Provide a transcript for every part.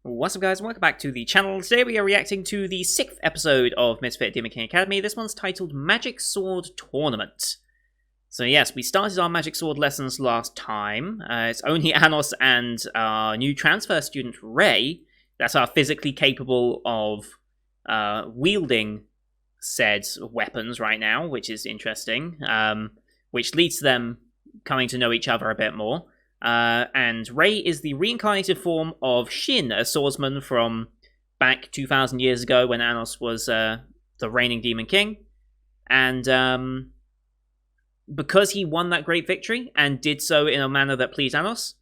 What's up, guys? Welcome back to the channel. Today we are reacting to the 6th episode of Misfit Demon King Academy. This one's titled Magic Sword Tournament. So yes, we started our Magic Sword lessons last time. It's only Anos and our new transfer student, Ray, that are physically capable of wielding said weapons right now, which is interesting, which leads to them coming to know each other a bit more. And Ray is the reincarnated form of Shin, a swordsman from back 2,000 years ago when Anos was the reigning Demon King. And because he won that great victory and did so in a manner that pleased Anos,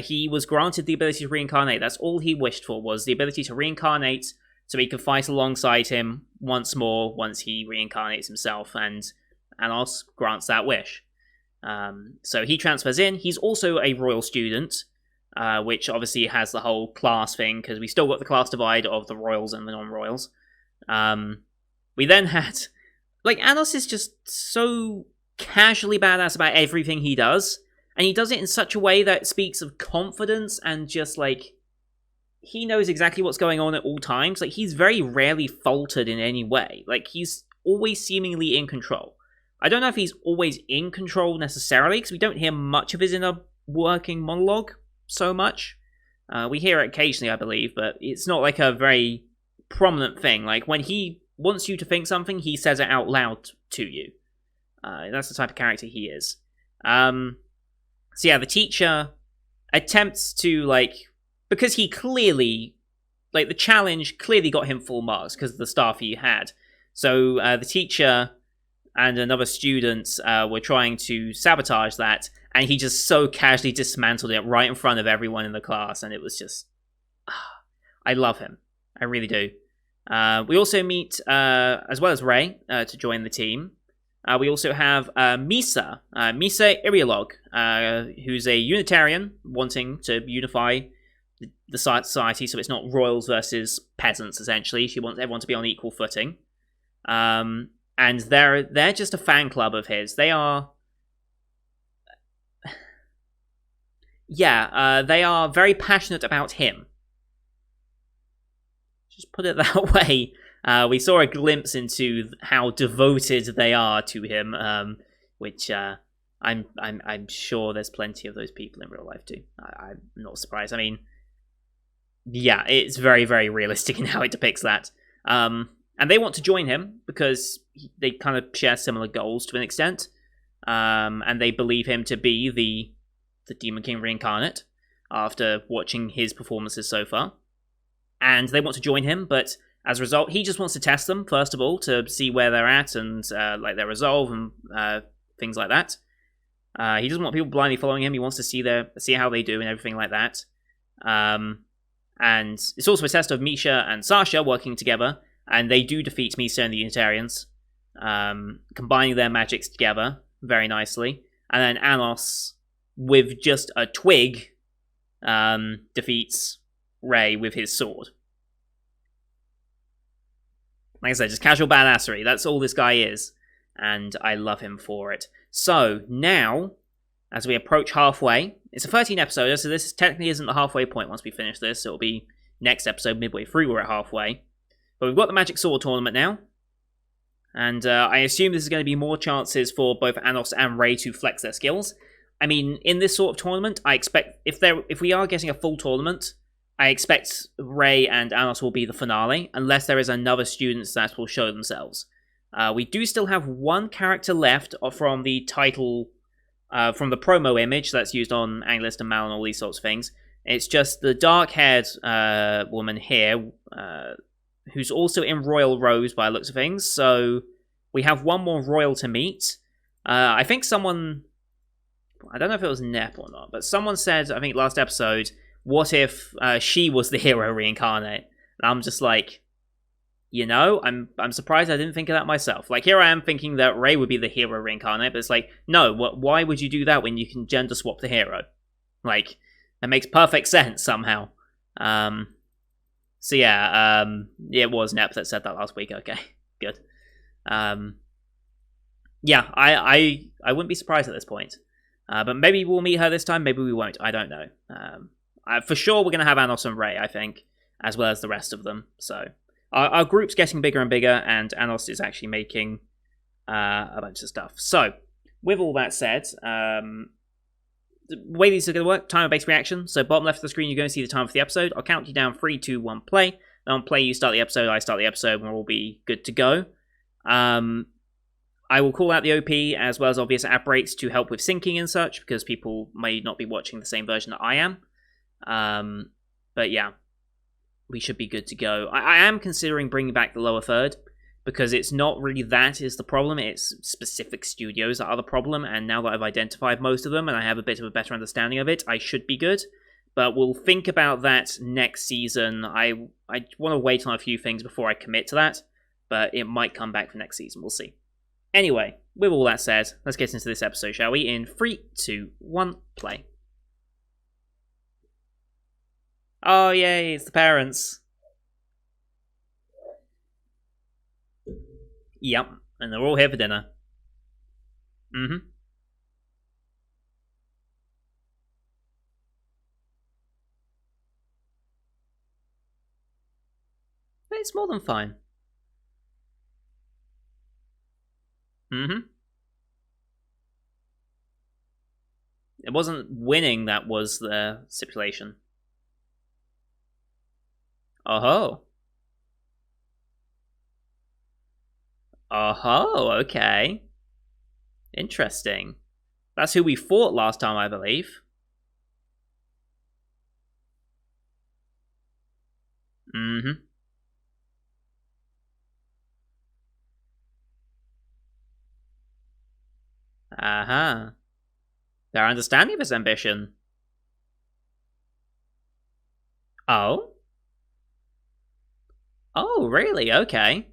he was granted the ability to reincarnate. That's all he wished for, was the ability to reincarnate so he could fight alongside him once more once he reincarnates himself, and Anos grants that wish. So he transfers in. He's also a royal student, which obviously has the whole class thing, because we still got the class divide of the royals and the non-royals. We then had... Anos is just so casually badass about everything he does, and he does it in such a way that speaks of confidence and just, he knows exactly what's going on at all times. He's very rarely faltered in any way. He's always seemingly in control. I don't know if he's always in control necessarily, because we don't hear much of his inner working monologue so much. We hear it occasionally, I believe, but it's not a very prominent thing. When he wants you to think something, he says it out loud to you. That's the type of character he is. So yeah, the teacher attempts to, because he clearly, the challenge clearly got him full marks because of the staff he had. So the teacher and another student were trying to sabotage that, and he just so casually dismantled it right in front of everyone in the class, and it was just... I love him. I really do. We also meet, as well as Ray, to join the team. We also have Misa Iriolog, who's a Unitarian, wanting to unify the society, so it's not royals versus peasants, essentially. She wants everyone to be on equal footing. And they're just a fan club of his. They are... they are very passionate about him. Just put it that way. We saw a glimpse into how devoted they are to him, which I'm sure there's plenty of those people in real life too. I'm not surprised. I mean, yeah, it's very, very realistic in how it depicts that. And they want to join him because they kind of share similar goals to an extent. And they believe him to be the Demon King reincarnate after watching his performances so far. And they want to join him, but as a result, he just wants to test them, first of all, to see where they're at and their resolve and things like that. He doesn't want people blindly following him. He wants to see how they do and everything like that. And it's also a test of Misha and Sasha working together. And they do defeat Misa and the Unitarians, combining their magics together very nicely. And then Anos, with just a twig, defeats Ray with his sword. Like I said, just casual badassery. That's all this guy is. And I love him for it. So, now, as we approach halfway, it's a 13 episode, so this technically isn't the halfway point once we finish this. It'll be next episode, midway through, we're at halfway. But we've got the Magic Sword Tournament now, and I assume this is going to be more chances for both Anos and Ray to flex their skills. I mean, in this sort of tournament, I expect, if we are getting a full tournament, I expect Ray and Anos will be the finale, unless there is another student that will show themselves. We do still have one character left from the title, from the promo image that's used on Anglist and Mal and all these sorts of things. It's just the dark-haired woman here, who's also in Royal Rose by the looks of things, so we have one more Royal to meet. I think someone... I don't know if it was Nep or not, but someone said, I think last episode, what if she was the hero reincarnate? And I'm just I'm surprised I didn't think of that myself. Here I am thinking that Ray would be the hero reincarnate, but it's no, why would you do that when you can gender swap the hero? That makes perfect sense somehow. So yeah, it was Nep that said that last week. Okay, good. Yeah, I wouldn't be surprised at this point. But maybe we'll meet her this time, maybe we won't. I don't know. For sure, we're going to have Anos and Ray, I think, as well as the rest of them. So our group's getting bigger and bigger, and Anos is actually making a bunch of stuff. So with all that said, the way these are going to work, timer-based reaction. So bottom left of the screen, you're going to see the time for the episode. I'll count you down 3, 2, 1, play. Then on play, you start the episode, I start the episode, and we'll all be good to go. I will call out the OP as well as obvious app breaks to help with syncing and such, because people may not be watching the same version that I am. But yeah, we should be good to go. I am considering bringing back the lower third, because it's not really that is the problem, it's specific studios that are the problem, and now that I've identified most of them and I have a bit of a better understanding of it, I should be good. But we'll think about that next season. I want to wait on a few things before I commit to that, but it might come back for next season, we'll see. Anyway, with all that said, let's get into this episode, shall we? In 3, 2, 1, play. Oh, yay, it's the parents. Yep, and they're all here for dinner. Mm-hmm. It's more than fine. Mm-hmm. It wasn't winning that was the stipulation. Oh-ho. Oh-ho, okay. Interesting. That's who we fought last time, I believe. Mm-hmm. Uh-huh. Their understanding of his ambition. Oh? Oh, really? Okay.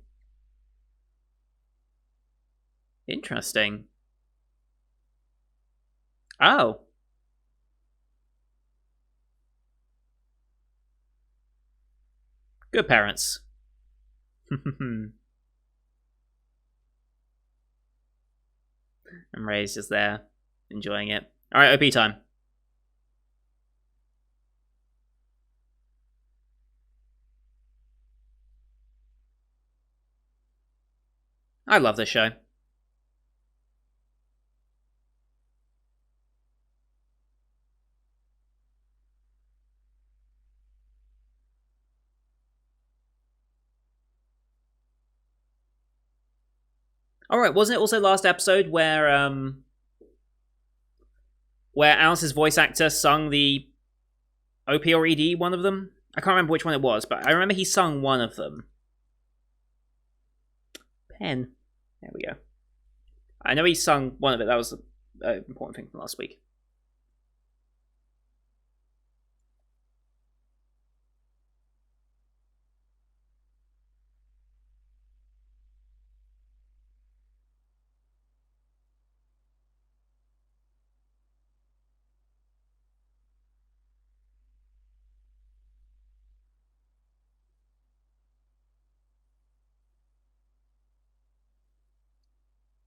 Interesting. Oh. Good parents. And Ray's just there, enjoying it. Alright, OP time. I love this show. Alright, wasn't it also last episode where Alice's voice actor sung the OP or ED, one of them? I can't remember which one it was, but I remember he sung one of them. Pen. There we go. I know he sung one of it. That was an important thing from last week.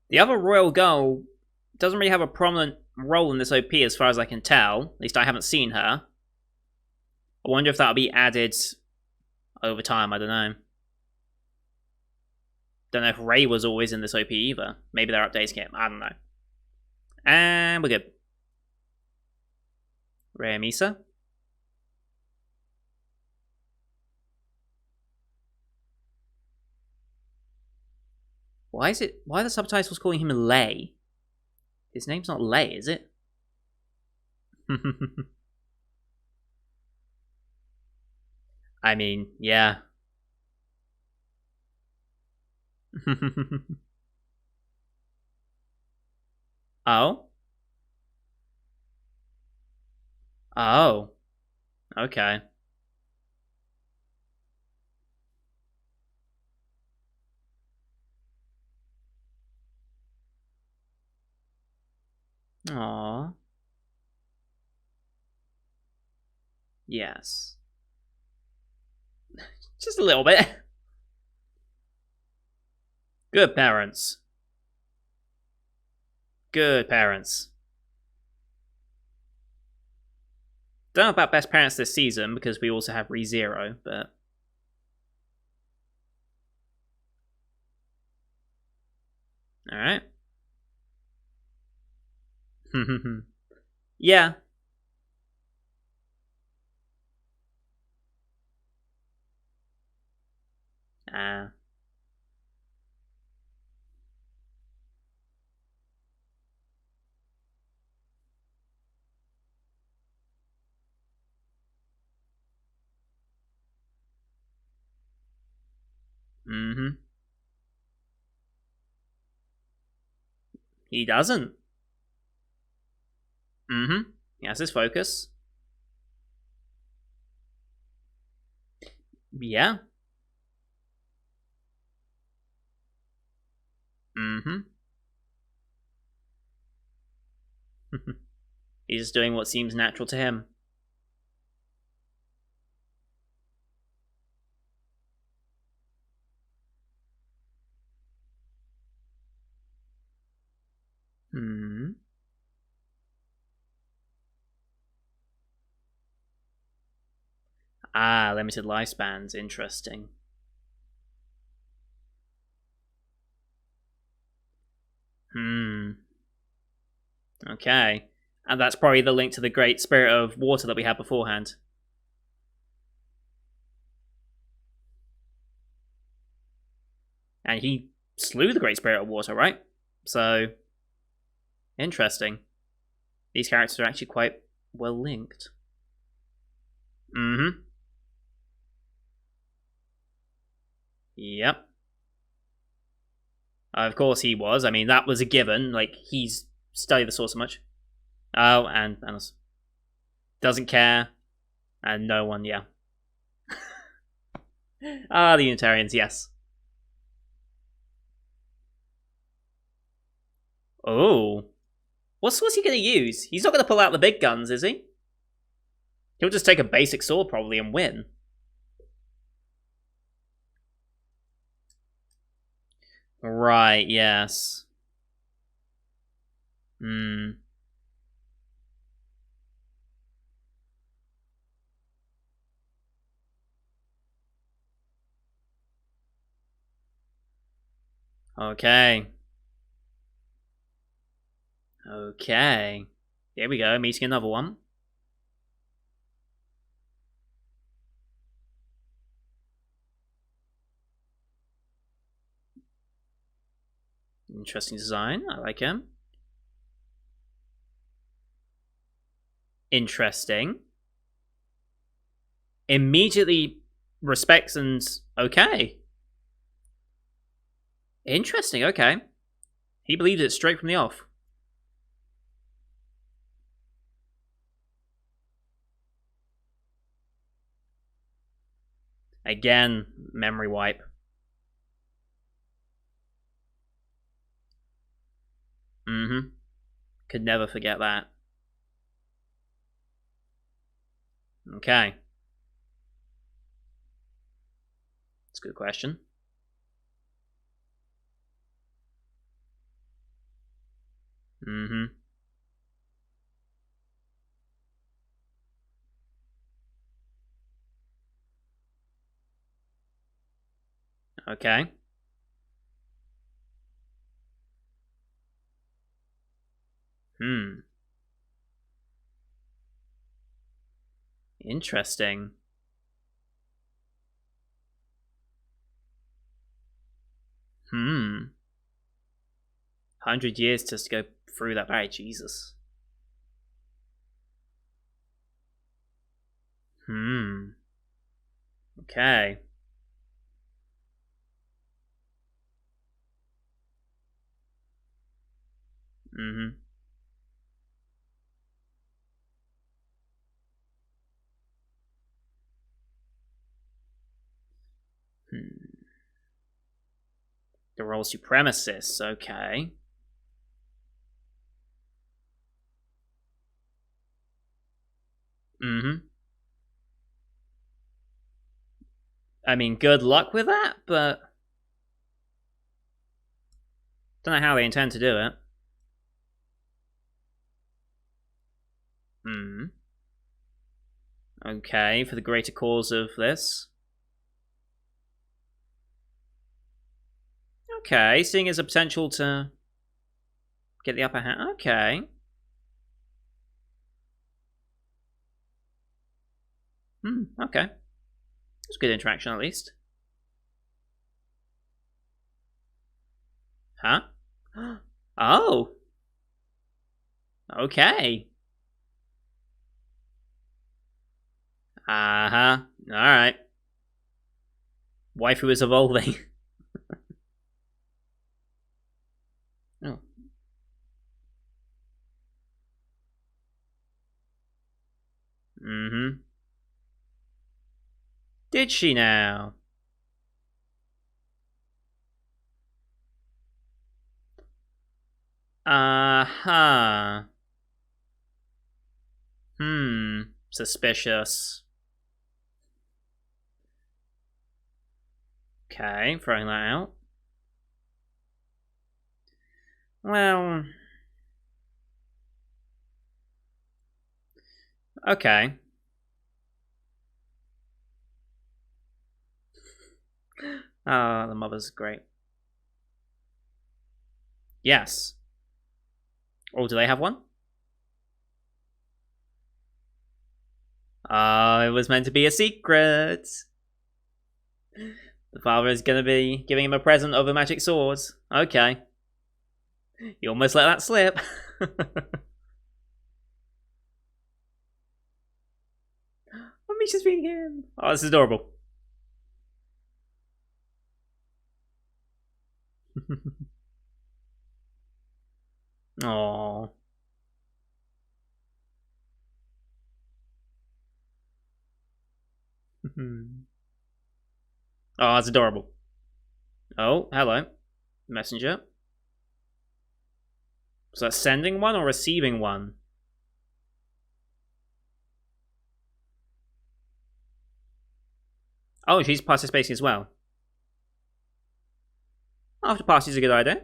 The other royal girl doesn't really have a prominent role in this OP as far as I can tell. At least I haven't seen her. I wonder if that'll be added over time, I don't know. Don't know if Ray was always in this OP either. Maybe they're updating it, I don't know. And we're good. Ray and Misa. Why are the subtitles calling him Lay? His name's not Lay, is it? I mean, yeah. Oh? Oh. Okay. Aww. Yes. Just a little bit. Good parents. Good parents. Don't know about best parents this season because we also have ReZero, but all right. Yeah. Ah. Mm-hmm. He doesn't. Mm-hmm. He has his focus. Yeah. Mm-hmm. He's just doing what seems natural to him. Hmm. Ah, limited lifespans. Interesting. Hmm. Okay. And that's probably the link to the Great Spirit of Water that we had beforehand. And he slew the Great Spirit of Water, right? So, interesting. These characters are actually quite well linked. Mm-hmm. Yep. Of course he was. I mean, that was a given. Like, he's studied the source so much. Oh, and doesn't care. And no one, yeah. Ah, the Unitarians, yes. Oh. What's he going to use? He's not going to pull out the big guns, is he? He'll just take a basic sword, probably, and win. Right, yes. Hmm. Okay. Okay. Here we go, meeting another one. Interesting design. I like him. Interesting. Immediately respects and okay. Interesting, okay. He believes it straight from the off. Again, memory wipe. Mm-hmm. Could never forget that. Okay. That's a good question. Mm-hmm. Okay. Hmm. Interesting. Hmm. 100 years just to go through that barrier. Jesus. Hmm. Okay. Mm-hmm. Hmm. The role supremacists. Okay. Mm-hmm. I mean, good luck with that, but don't know how they intend to do it. Hmm. Okay, for the greater cause of this. Okay, seeing as a potential to get the upper hand. Okay. Okay. It's good interaction at least. Huh? Oh. Okay. Uh-huh. Alright. Waifu is evolving. Oh. Mm-hmm. Did she now? Uh-huh. Suspicious. Okay, throwing that out. Well... Okay. The mother's great. Yes. Oh, do they have one? It was meant to be a secret. The father is going to be giving him a present of a magic sword. Okay. You almost let that slip. Misha's being him. Oh, this is adorable. Aww. Oh, that's adorable. Oh, hello. Messenger. Was that sending one or receiving one? Oh, she's participating as well. After party's a good idea.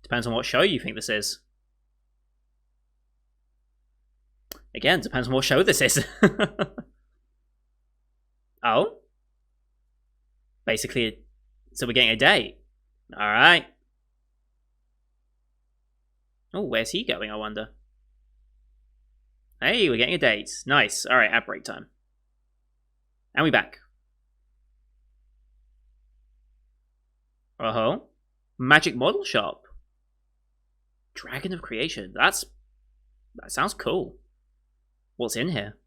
Depends on what show you think this is. Again, depends on what show this is. Oh? Basically, so we're getting a date. Alright. Oh, where's he going, I wonder? Hey, we're getting a date. Nice. Alright, at break time. And we back. Uh-huh. Magic model shop. Dragon of Creation. That sounds cool. What's in here?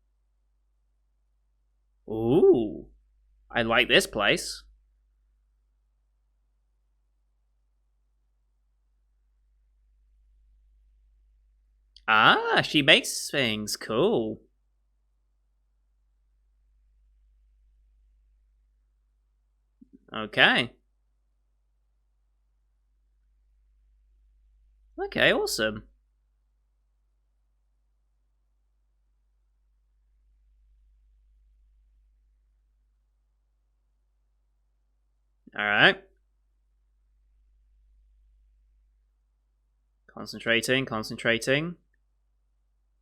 Ooh. I like this place. Ah, she makes things. Cool. Okay. Okay, awesome. Alright. Concentrating, concentrating.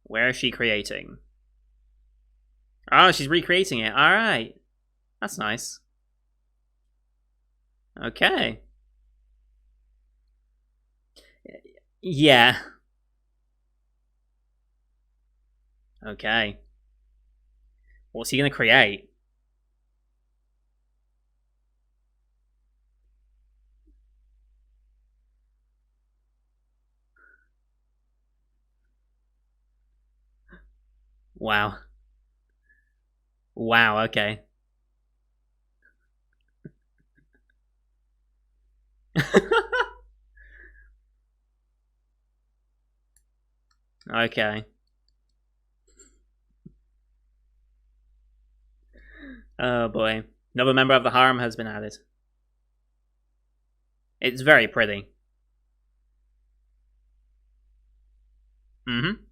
Where is she creating? Oh, she's recreating it. Alright. That's nice. Okay. Yeah. Okay. What's he gonna create? Wow. Wow, okay. Okay. Oh boy. Another member of the harem has been added. It's very pretty. Mm-hmm.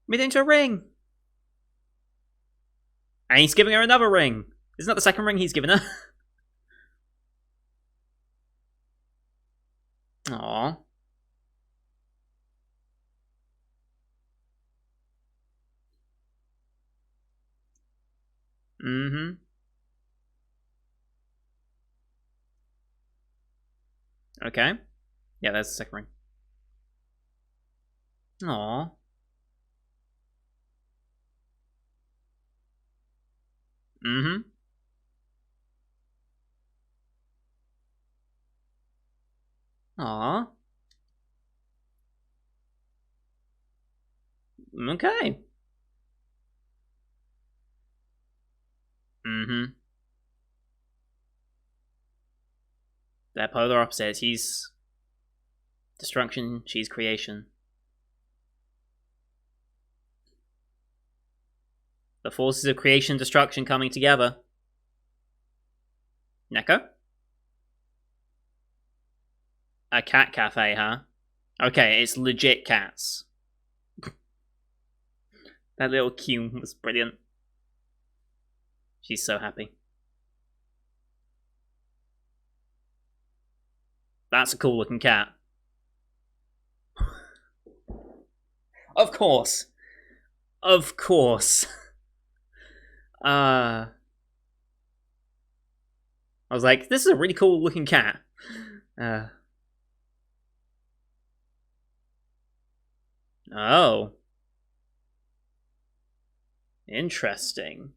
Made it into a ring! And he's giving her another ring. Isn't that the second ring he's given her? Aww. Mm-hmm. Okay. Yeah, that's the second ring. Aww. Mm-hmm. Aww. Okay. Mm-hmm. They're polar opposites. He's destruction, she's creation. The forces of creation and destruction coming together. Neko? A cat cafe, huh? Okay, it's legit cats. That little cue was brilliant. She's so happy. That's a cool looking cat. Of course. Of course. I was like, this is a really cool looking cat. Oh. Interesting.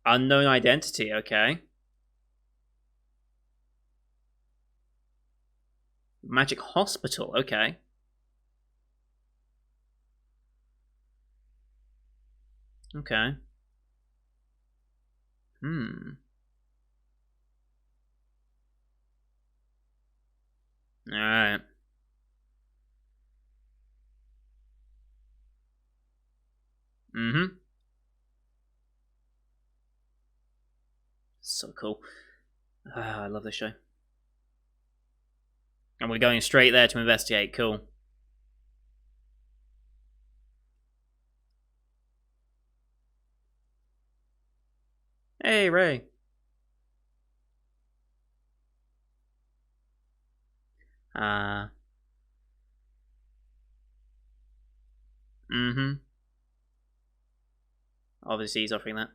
Unknown identity, okay. Magic hospital, okay. Okay. Alright. Mm-hmm. So cool. I love this show. And we're going straight there to investigate. Cool. Hey, Ray. Mm-hmm. Obviously, he's offering that.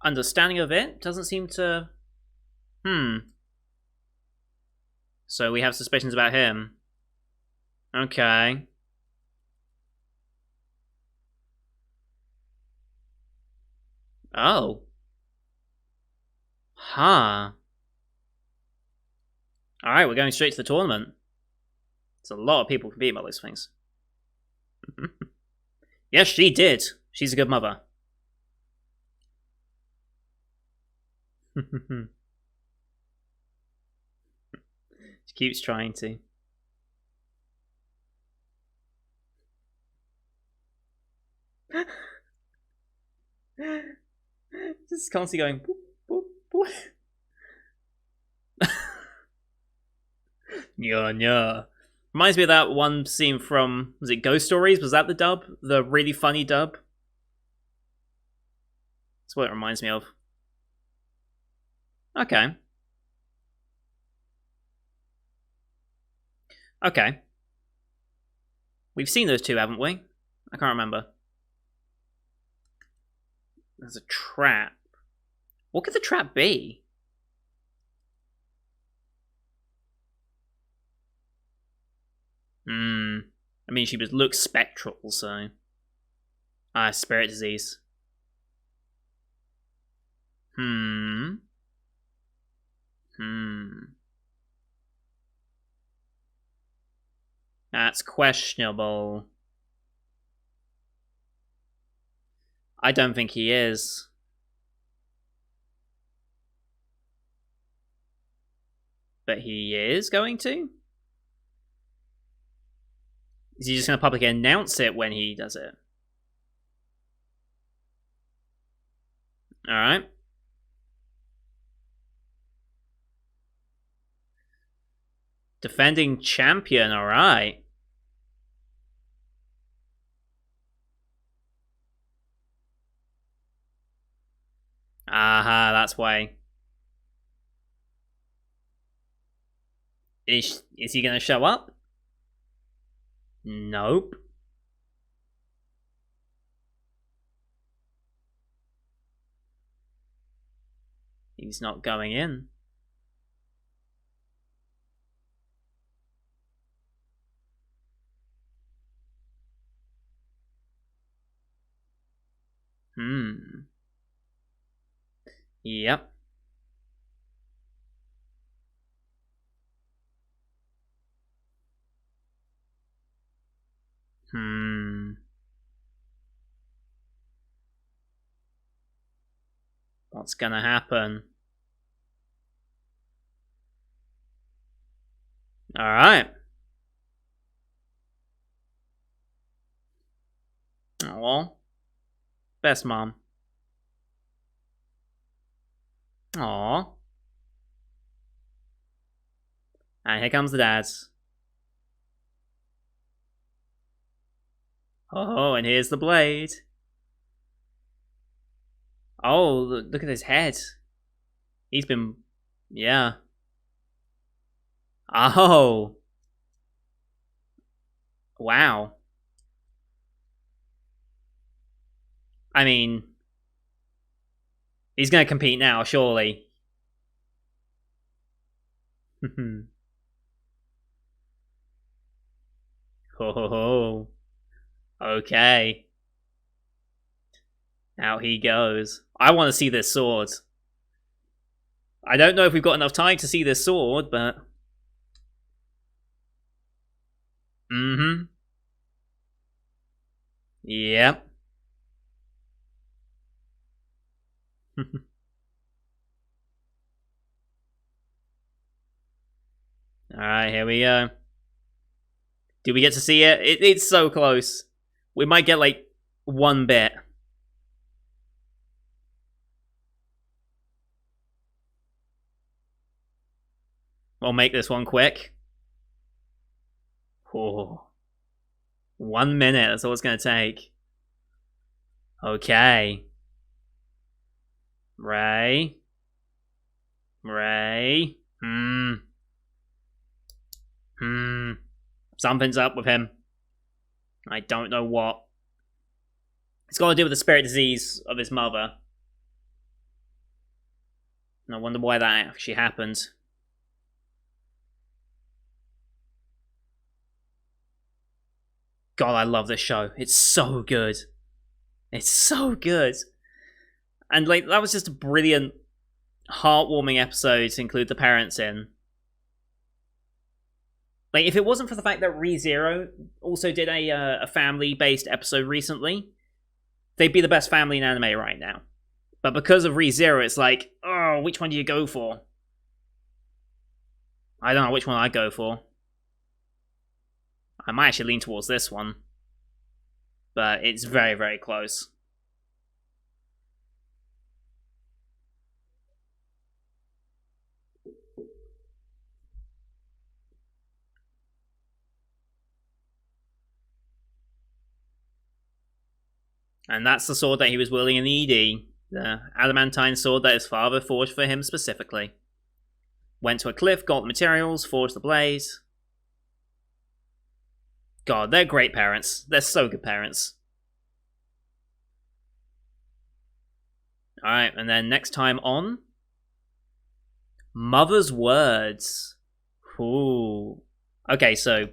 Understanding of it doesn't seem to... So we have suspicions about him. Okay. Oh. Huh. Alright, we're going straight to the tournament. There's a lot of people competing about those things. Yes, she did. She's a good mother. She keeps trying to. Just constantly going boop, boop, boop. Yeah, yeah. Reminds me of that one scene from, was it Ghost Stories? Was that the dub? The really funny dub? That's what it reminds me of. Okay. Okay. We've seen those two, haven't we? I can't remember. There's a trap. What could the trap be? I mean, she looks spectral, so... spirit disease. That's questionable. I don't think he is. But he is going to? Is he just going to publicly announce it when he does it? Alright. Defending champion, alright. Aha, that's why. Is he gonna show up? Nope. He's not going in. Yep. What's gonna happen? Alright. Aw. Best mom. Aw. And here comes the dads. Oh, and here's the blade. Oh, look at his head. He's been... yeah. Oh. Wow. I mean... he's gonna compete now, surely. Ho ho ho. Okay. Out he goes. I want to see this sword. I don't know if we've got enough time to see this sword, but... Yep. Alright, here we go. Do we get to see it? It's so close. We might get, like, one bit. We'll make this one quick. Oh. 1 minute, that's all it's gonna take. Okay. Ray. Something's up with him. I don't know what. It's got to do with the spirit disease of his mother. And I wonder why that actually happened. God, I love this show. It's so good. It's so good. And like that was just a brilliant, heartwarming episode to include the parents in. Like, if it wasn't for the fact that ReZero also did a family-based episode recently, they'd be the best family in anime right now. But because of ReZero, it's like, oh, which one do you go for? I don't know which one I'd go for. I might actually lean towards this one. But it's very, very close. And that's the sword that he was wielding in the ED. The adamantine sword that his father forged for him specifically. Went to a cliff, got the materials, forged the blaze. God, they're great parents. They're so good parents. Alright, and then next time on... Mother's Words. Ooh. Okay, so...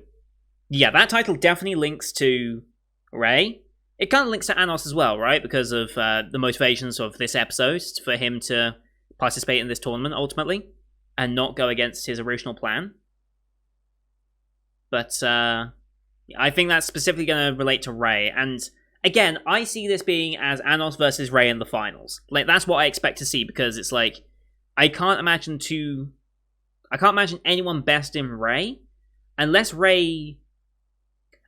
yeah, that title definitely links to Ray. It kind of links to Anos as well, right? Because of the motivations of this episode for him to participate in this tournament, ultimately. And not go against his original plan. But, I think that's specifically going to relate to Ray. And again, I see this being as Anos versus Rei in the finals. Like, that's what I expect to see, because it's like, I can't imagine anyone besting Rei, unless Rei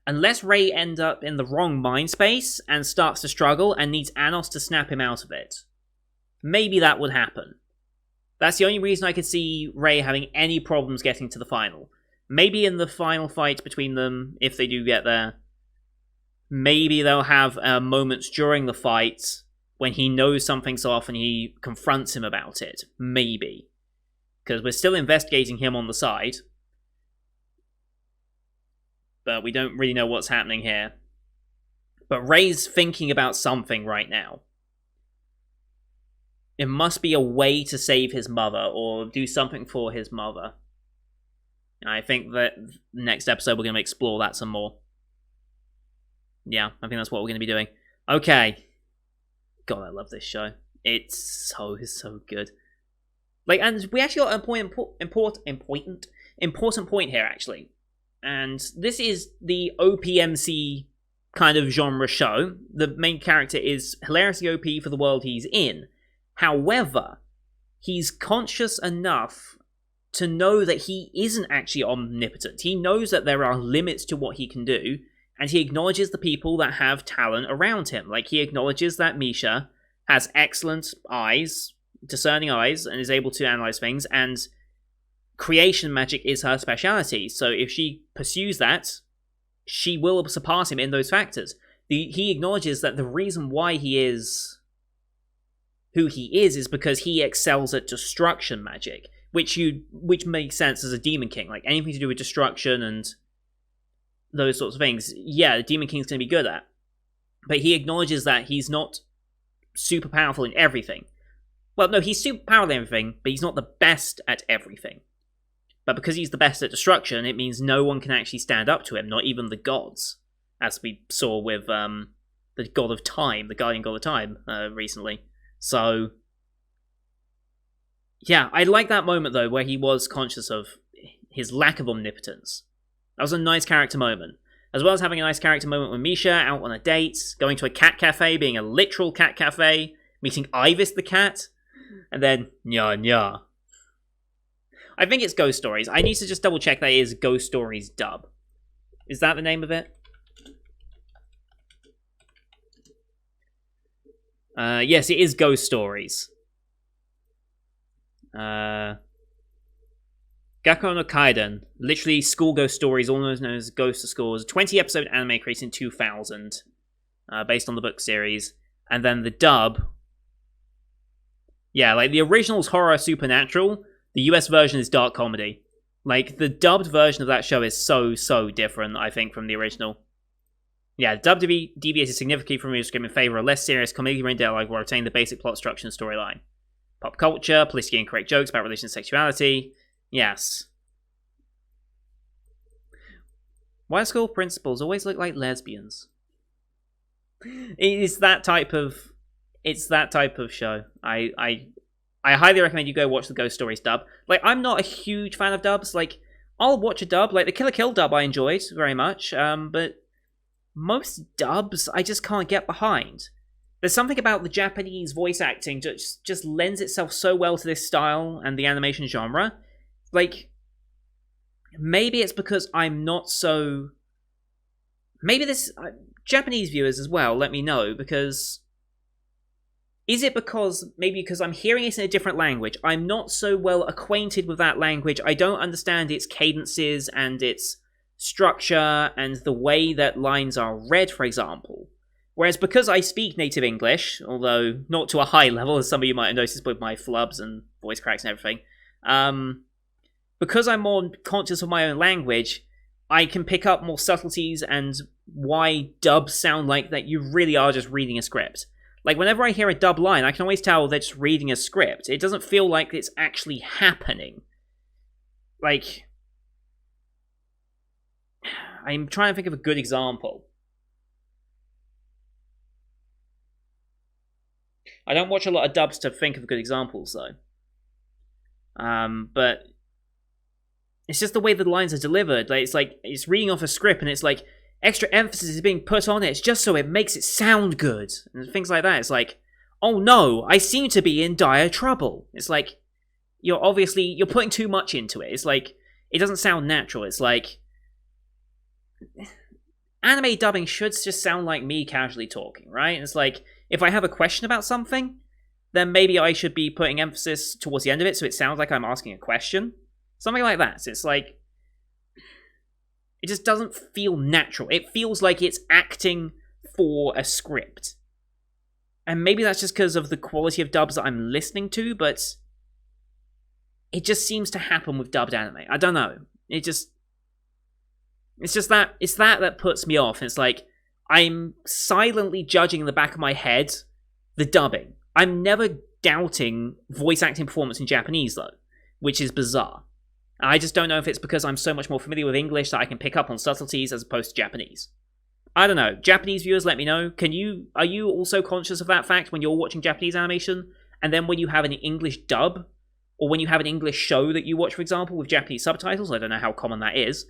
ends up in the wrong mind space and starts to struggle and needs Anos to snap him out of it. Maybe that would happen. That's the only reason I could see Rei having any problems getting to the final. Maybe in the final fight between them, if they do get there, maybe they'll have moments during the fight when he knows something's off and he confronts him about it. Maybe. Because we're still investigating him on the side. But we don't really know what's happening here. But Rei's thinking about something right now. It must be a way to save his mother, or do something for his mother. And I think that next episode we're going to explore that some more. Yeah, I think that's what we're going to be doing. Okay. God, I love this show. It's so good. Like, and we actually got an important point here, actually. And this is the OPMC kind of genre show. The main character is hilariously OP for the world he's in. However, he's conscious enough to know that he isn't actually omnipotent. He knows that there are limits to what he can do, and he acknowledges the people that have talent around him. Like, he acknowledges that Misha has excellent eyes, discerning eyes, and is able to analyze things, and creation magic is her speciality. So if she pursues that, she will surpass him in those factors. He acknowledges that the reason why he is who he is because he excels at destruction magic, which makes sense as a Demon King. Like, anything to do with destruction and those sorts of things, yeah, the Demon King's going to be good at. But he acknowledges that he's not super powerful in everything. Well, no, he's super powerful in everything, but he's not the best at everything. But because he's the best at destruction, it means no one can actually stand up to him, not even the gods, as we saw with the God of Time, the Guardian God of Time, recently. So, yeah, I like that moment, though, where he was conscious of his lack of omnipotence. That was a nice character moment. As well as having a nice character moment with Misha out on a date, going to a cat cafe, being a literal cat cafe, meeting Ivis the cat, and then, nya. I think it's Ghost Stories. I need to just double check that it is Ghost Stories dub. Is that the name of it? Yes, it is Ghost Stories. Gakkou no Kaiden, literally school ghost stories, almost known as Ghost of Schools. 20-episode anime created in 2000, based on the book series. And then the dub, yeah, like the original's horror supernatural. The US version is dark comedy. Like, the dubbed version of that show is so different, I think, from the original. Yeah, dubbed deviated significantly from the script in favor of less serious comedy-oriented dialogue while retaining the basic plot structure and storyline. Pop culture, politically incorrect jokes about religion and sexuality. Yes. Why do school principals always look like lesbians? It's that type of show. I highly recommend you go watch the Ghost Stories dub. Like, I'm not a huge fan of dubs. Like, I'll watch a dub. Like, the Kill la Kill dub I enjoyed very much. But most dubs I just can't get behind. There's something about the Japanese voice acting that just lends itself so well to this style and the animation genre. Like, maybe it's because I'm not so... Maybe this... Japanese viewers as well, let me know, because... Is it because... Maybe because I'm hearing it in a different language. I'm not so well acquainted with that language. I don't understand its cadences and its structure and the way that lines are read, for example. Whereas because I speak native English, although not to a high level, as some of you might have noticed with my flubs and voice cracks and everything, because I'm more conscious of my own language, I can pick up more subtleties and why dubs sound like that you really are just reading a script. Like, whenever I hear a dub line, I can always tell they're just reading a script. It doesn't feel like it's actually happening. Like, I'm trying to think of a good example. I don't watch a lot of dubs to think of good examples, though. But it's just the way the lines are delivered. Like, it's reading off a script, and it's like extra emphasis is being put on it. It's just so it makes it sound good. And things like that. It's like, oh no, I seem to be in dire trouble. It's like, you're putting too much into it. It's like, it doesn't sound natural. It's like, anime dubbing should just sound like me casually talking, right? It's like, if I have a question about something, then maybe I should be putting emphasis towards the end of it so it sounds like I'm asking a question. Something like that. So it's like, it just doesn't feel natural. It feels like it's acting for a script. And maybe that's just because of the quality of dubs that I'm listening to, but it just seems to happen with dubbed anime. I don't know. It's that puts me off. It's like, I'm silently judging in the back of my head the dubbing. I'm never doubting voice acting performance in Japanese, though, which is bizarre. I just don't know if it's because I'm so much more familiar with English that I can pick up on subtleties as opposed to Japanese. I don't know. Japanese viewers, let me know. Are you also conscious of that fact when you're watching Japanese animation? And then when you have an English dub, or when you have an English show that you watch, for example, with Japanese subtitles, I don't know how common that is.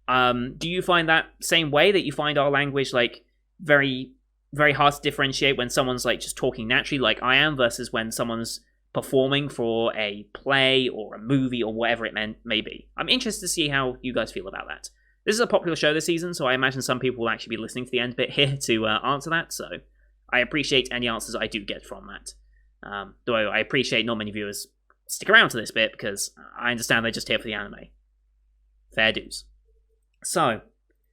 Do you find that same way, that you find our language like very, very hard to differentiate when someone's like just talking naturally like I am versus when someone's performing for a play or a movie or whatever it may be? I'm interested to see how you guys feel about that. This is a popular show this season, so I imagine some people will actually be listening to the end bit here to answer that, so I appreciate any answers I do get from that. Though I appreciate not many viewers stick around to this bit because I understand they're just here for the anime. Fair dues. So,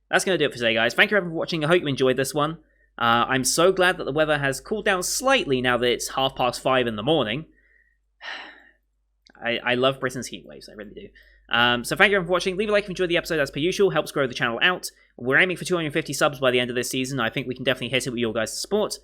that's going to do it for today, guys. Thank you everyone for watching. I hope you enjoyed this one. I'm so glad that the weather has cooled down slightly now that it's 5:30 in the morning. I love Britain's heat waves, I really do. So thank you everyone for watching. Leave a like if you enjoyed the episode as per usual. Helps grow the channel out. We're aiming for 250 subs by the end of this season. I think we can definitely hit it with your guys' support.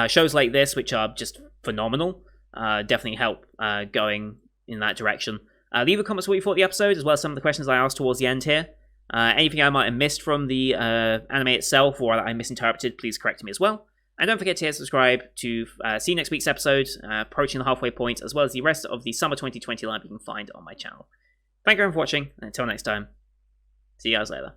Shows like this, which are just phenomenal, definitely help going in that direction. Leave a comment what you thought of the episode, as well as some of the questions I asked towards the end here. Anything I might have missed from the anime itself or that I misinterpreted, please correct me as well. And don't forget to hit subscribe to see next week's episode, approaching the halfway point, as well as the rest of the summer 2020 lineup you can find on my channel. Thank you everyone for watching, and until next time, see you guys later.